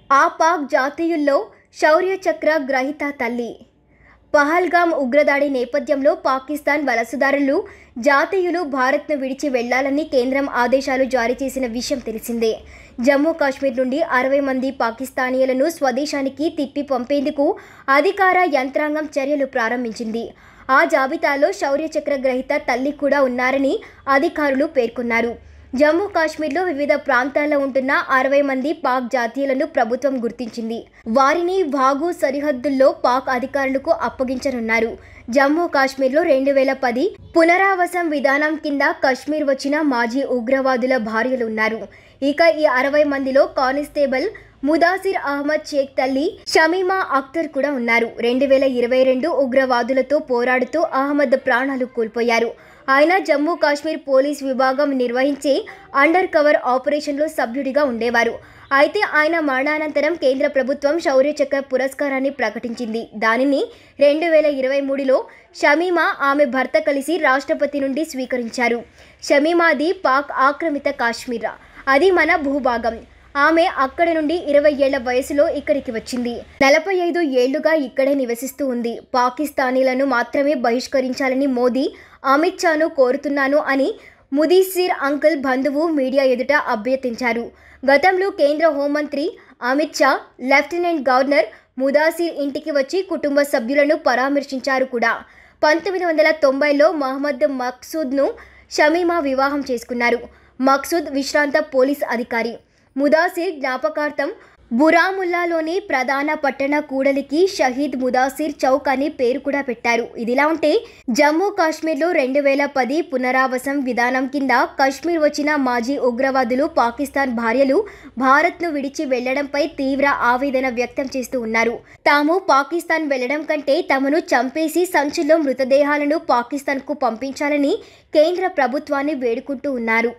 ఆ పాక్ జాతీయుల్లో శౌర్య చక్ర గ్రహీత తల్లి. పహల్గామ్ ఉగ్రదాడి నేపథ్యంలో పాకిస్తాన్ వలసదారులు జాతీయులు భారత్ను విడిచి వెళ్లాలని కేంద్రం ఆదేశాలు జారీ చేసిన విషయం తెలిసిందే. జమ్మూ కాశ్మీర్ నుండి 60 మంది పాకిస్తానీయులను స్వదేశానికి తిప్పి పంపేందుకు అధికార యంత్రాంగం చర్యలు ప్రారంభించింది. ఆ జాబితాలో శౌర్య చక్ర గ్రహీత తల్లి కూడా ఉన్నారని అధికారులు పేర్కొన్నారు. జమ్మూ కాశ్మీర్లో వివిధ ప్రాంతాల్లో ఉంటున్న 60 మంది పాక్ జాతీయులను ప్రభుత్వం గుర్తించింది. వారిని వాఘు సరిహద్దుల్లో పాక్ అధికారులకు అప్పగించనున్నారు. జమ్మూ కాశ్మీర్లో 2010 పునరావాసం విధానం కింద కశ్మీర్ వచ్చిన మాజీ ఉగ్రవాదుల భార్యలు ఉన్నారు. ఇక ఈ 60 మందిలో కానిస్టేబుల్ ముదాసిర్ అహ్మద్ షేక్ తల్లి షమీమా అఖ్తర్ కూడా ఉన్నారు. 2022 ఉగ్రవాదులతో పోరాడుతూ అహ్మద్ ప్రాణాలు కోల్పోయారు. ఆయన జమ్మూ కాశ్మీర్ పోలీస్ విభాగం నిర్వహించే అండర్ కవర్ ఆపరేషన్లో సభ్యుడిగా ఉండేవారు. అయితే ఆయన మరణానంతరం కేంద్ర ప్రభుత్వం శౌర్య చక్ర పురస్కారాన్ని ప్రకటించింది. దానిని 2023లో షమీమా ఆమె భర్త కలిసి రాష్ట్రపతి నుండి స్వీకరించారు. షమీమాది పాక్ ఆక్రమిత కాశ్మీర్, అది మన భూభాగం. ఆమె అక్కడి నుండి 20 ఏళ్ల వయసులో ఇక్కడికి వచ్చింది. 45 ఏళ్లుగా ఇక్కడే నివసిస్తూ ఉంది. పాకిస్తానీలను మాత్రమే బహిష్కరించాలని మోదీ, అమిత్ షాను కోరుతున్నాను అని ముదీసిర్ అంకుల్ బంధువు మీడియా ఎదుట అభ్యర్థించారు. గతంలో కేంద్ర హోంమంత్రి అమిత్ షా లెఫ్టినెంట్ గవర్నర్ ముదాసిర్ ఇంటికి వచ్చి కుటుంబ సభ్యులను పరామర్శించారు కూడా. 1990లో మహమ్మద్ మక్సూద్ను షమీమా వివాహం చేసుకున్నారు. మక్సూద్ విశ్రాంత పోలీస్ అధికారి. ముదాసిర్ జ్ఞాపకార్థం బురాముల్లాలోని ప్రధాన పట్టణ కూడలికి షహీద్ ముదాసిర్ చౌక్ అని పేరు కూడా పెట్టారు. ఇదిలా ఉంటే జమ్మూ కాశ్మీర్లో 2010 పునరావాసం విధానం కింద కశ్మీర్ వచ్చిన మాజీ ఉగ్రవాదులు పాకిస్తాన్ భార్యలు భారత్ను విడిచి వెళ్లడంపై తీవ్ర ఆవేదన వ్యక్తం చేస్తూ ఉన్నారు. తాము పాకిస్తాన్ వెళ్లడం కంటే తమను చంపేసి సంచుల్లో మృతదేహాలను పాకిస్తాన్కు పంపించాలని కేంద్ర ప్రభుత్వాన్ని వేడుకుంటూ ఉన్నారు.